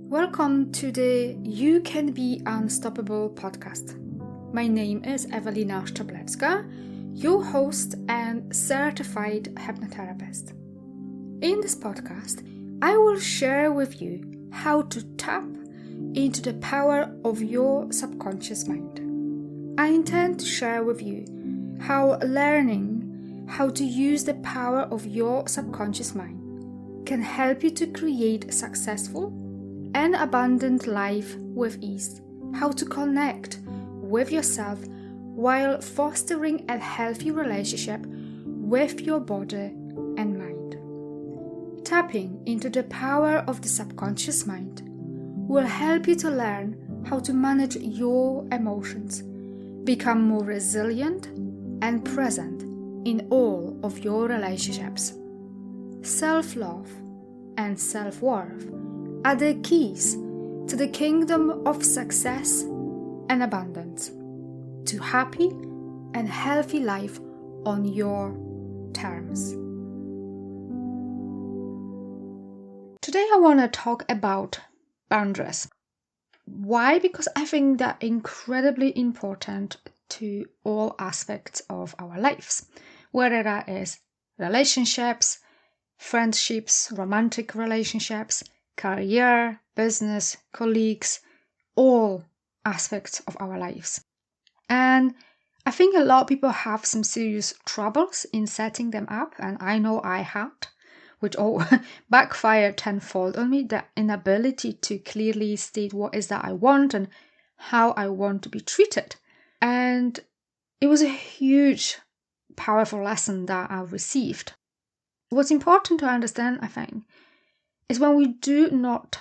Welcome to the You Can Be Unstoppable podcast. My name is Evelina, your host and certified hypnotherapist. In this podcast, I will share with you how to tap into the power of your subconscious mind. I intend to share with you how learning how to use the power of your subconscious mind can help you to create a successful and abundant life with ease, how to connect with yourself while fostering a healthy relationship with your body and mind. Tapping into the power of the subconscious mind will help you to learn how to manage your emotions, become more resilient and present in all of your relationships. Self-love and self-worth are the keys to the kingdom of success and abundance, to happy and healthy life on your terms. Today I want to talk about boundaries. Why? Because I think they're incredibly important to all aspects of our lives, whether that is relationships, friendships, romantic relationships, career, business, colleagues, all aspects of our lives. And I think a lot of people have some serious troubles in setting them up, and I know I had, which all backfired tenfold on me, the inability to clearly state what is that I want and how I want to be treated. And it was a huge, powerful lesson that I received. What's important to understand, I think, is when we do not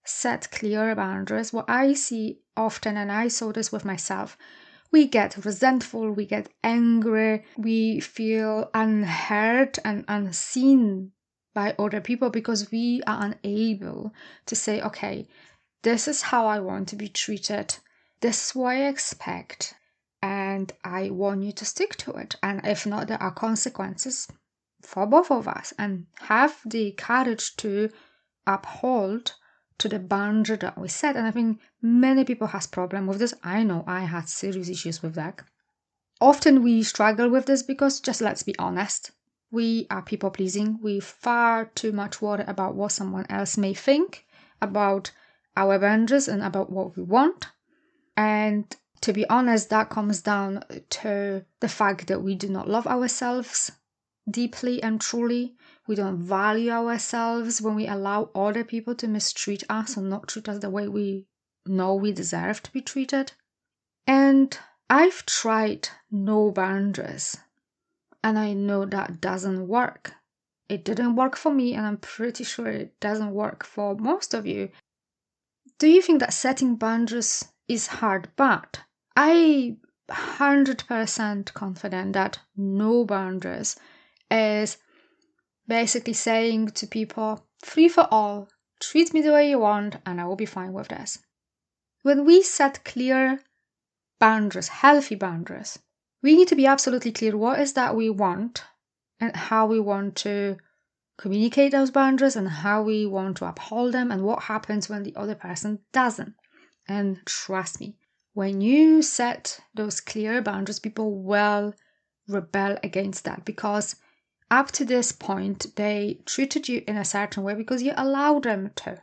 set clear boundaries, what I see often, and I saw this with myself, we get resentful, we get angry, we feel unheard and unseen by other people because we are unable to say, okay, this is how I want to be treated, this is what I expect, and I want you to stick to it. And if not, there are consequences for both of us, and have the courage to uphold to the boundary that we set. And I think many people has problem with this. I know I had serious issues with that. Often we struggle with this because, just let's be honest, we are people pleasing. We far too much worry about what someone else may think about our boundaries and about what we want. And to be honest, that comes down to the fact that we do not love ourselves deeply and truly. We don't value ourselves when we allow other people to mistreat us or not treat us the way we know we deserve to be treated. And I've tried no boundaries, and I know that doesn't work. It didn't work for me, and I'm pretty sure it doesn't work for most of you. Do you think that setting boundaries is hard? But I'm 100% confident that no boundaries is basically saying to people, free for all, treat me the way you want and I will be fine with this. When we set clear boundaries, healthy boundaries, we need to be absolutely clear what is that we want and how we want to communicate those boundaries and how we want to uphold them and what happens when the other person doesn't. And trust me, when you set those clear boundaries, people will rebel against that, because up to this point, they treated you in a certain way because you allowed them to.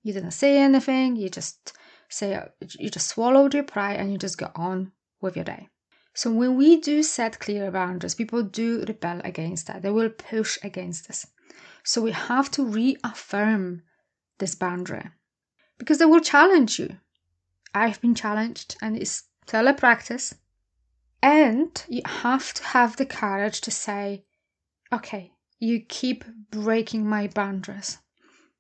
You didn't say anything, you just swallowed your pride and you just got on with your day. So when we do set clear boundaries, people do rebel against that. They will push against this. So we have to reaffirm this boundary because they will challenge you. I've been challenged, and it's still a practice. And you have to have the courage to say, okay, you keep breaking my boundaries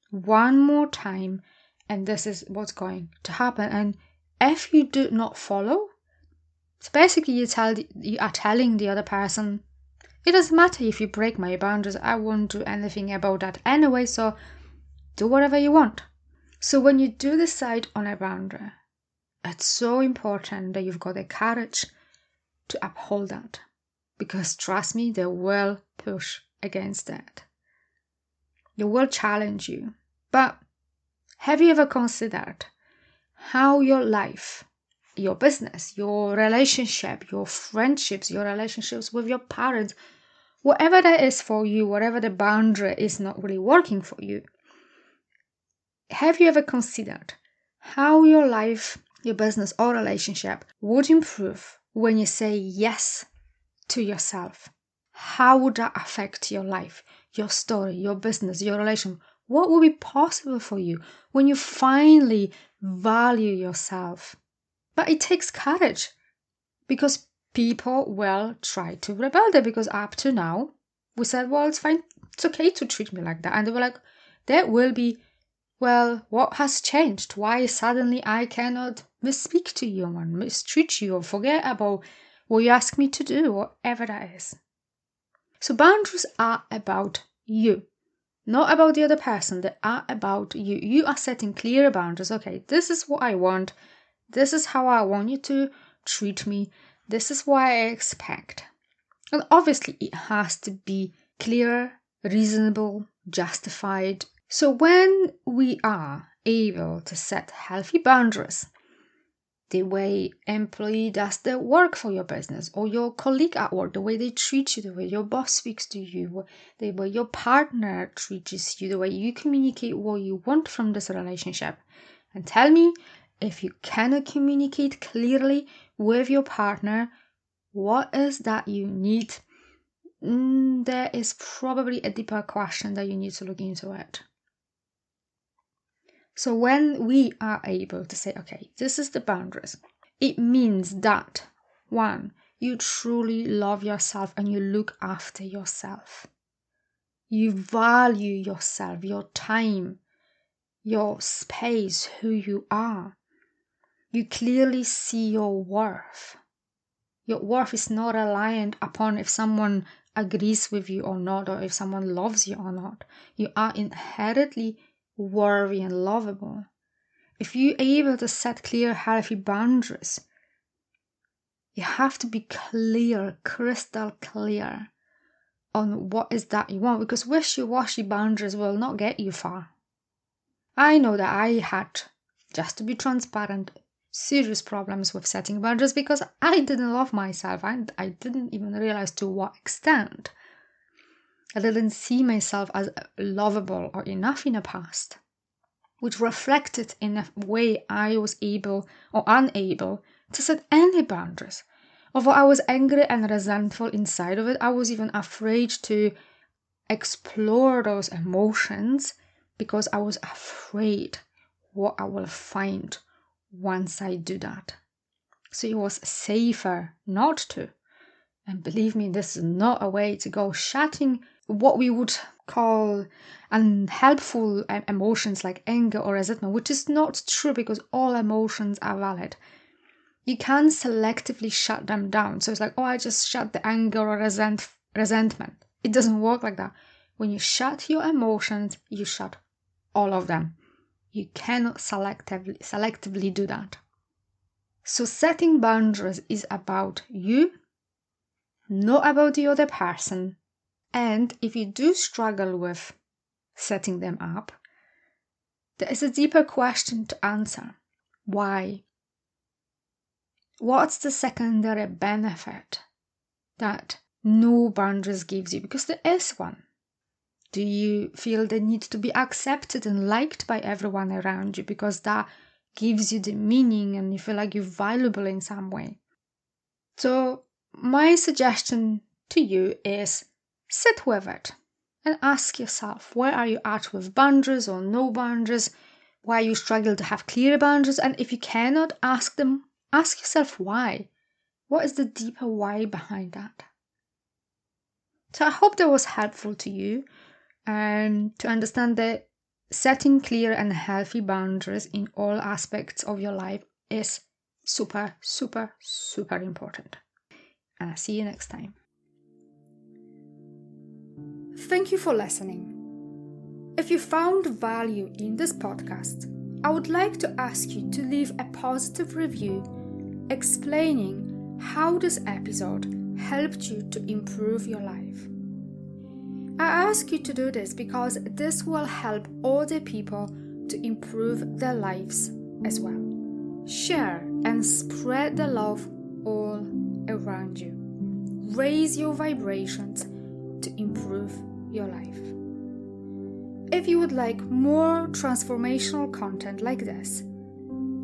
one more time, and this is what's going to happen. And if you do not follow, so basically you are telling the other person, it doesn't matter if you break my boundaries, I won't do anything about that anyway, so do whatever you want. So when you do decide on a boundary, it's so important that you've got the courage to uphold that. Because trust me, they will push against that. It will challenge you. But have you ever considered how your life, your business, your relationship, your friendships, your relationships with your parents, whatever that is for you, whatever the boundary is not really working for you, have you ever considered how your life, your business or relationship would improve when you say yes to yourself? How would that affect your life, your story, your business, your relation? What will be possible for you when you finally value yourself? But it takes courage, because people will try to rebel there, because up to now we said, well, it's fine, it's okay to treat me like that. And they were like, there will be, well, what has changed? Why suddenly I cannot misspeak to you and mistreat you or forget about what you ask me to do, whatever that is. So boundaries are about you, not about the other person. They are about you. You are setting clear boundaries. Okay, this is what I want. This is how I want you to treat me. This is what I expect. And obviously it has to be clear, reasonable, justified. So when we are able to set healthy boundaries, the way employee does their work for your business, or your colleague at work, the way they treat you, the way your boss speaks to you, the way your partner treats you, the way you communicate what you want from this relationship. And tell me, if you cannot communicate clearly with your partner, what is that you need? There is probably a deeper question that you need to look into it. So when we are able to say, okay, this is the boundaries, it means that, one, you truly love yourself and you look after yourself. You value yourself, your time, your space, who you are. You clearly see your worth. Your worth is not reliant upon if someone agrees with you or not, or if someone loves you or not. You are inherently worthy and lovable. If you're able to set clear, healthy boundaries, you have to be clear, crystal clear on what is that you want, because wishy-washy boundaries will not get you far. I know that I had, just to be transparent, serious problems with setting boundaries because I didn't love myself. I didn't even realize to what extent. I didn't see myself as lovable or enough in the past, which reflected in a way I was able or unable to set any boundaries. Although I was angry and resentful inside of it, I was even afraid to explore those emotions because I was afraid what I will find once I do that. So it was safer not to. And believe me, this is not a way to go. Shutting what we would call unhelpful emotions like anger or resentment, which is not true because all emotions are valid. You can selectively shut them down. So it's like, oh, I just shut the anger or resentment. It doesn't work like that. When you shut your emotions, you shut all of them. You cannot selectively do that. So setting boundaries is about you, not about the other person. And if you do struggle with setting them up, there is a deeper question to answer. Why? What's the secondary benefit that no boundaries gives you? Because there is one. Do you feel the need to be accepted and liked by everyone around you because that gives you the meaning and you feel like you're valuable in some way? So my suggestion to you is sit with it and ask yourself, where are you at with boundaries or no boundaries? Why you struggle to have clear boundaries? And if you cannot ask them, ask yourself why. What is the deeper why behind that? So I hope that was helpful to you and to understand that setting clear and healthy boundaries in all aspects of your life is super, super, super important. And I'll see you next time. Thank you for listening. If you found value in this podcast, I would like to ask you to leave a positive review explaining how this episode helped you to improve your life. I ask you to do this because this will help other people to improve their lives as well. Share and spread the love all around you. Raise your vibrations to improve your life. If you would like more transformational content like this,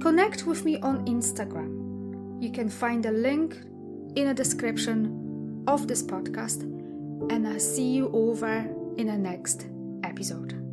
connect with me on Instagram. You can find a link in the description of this podcast, and I'll see you over in the next episode.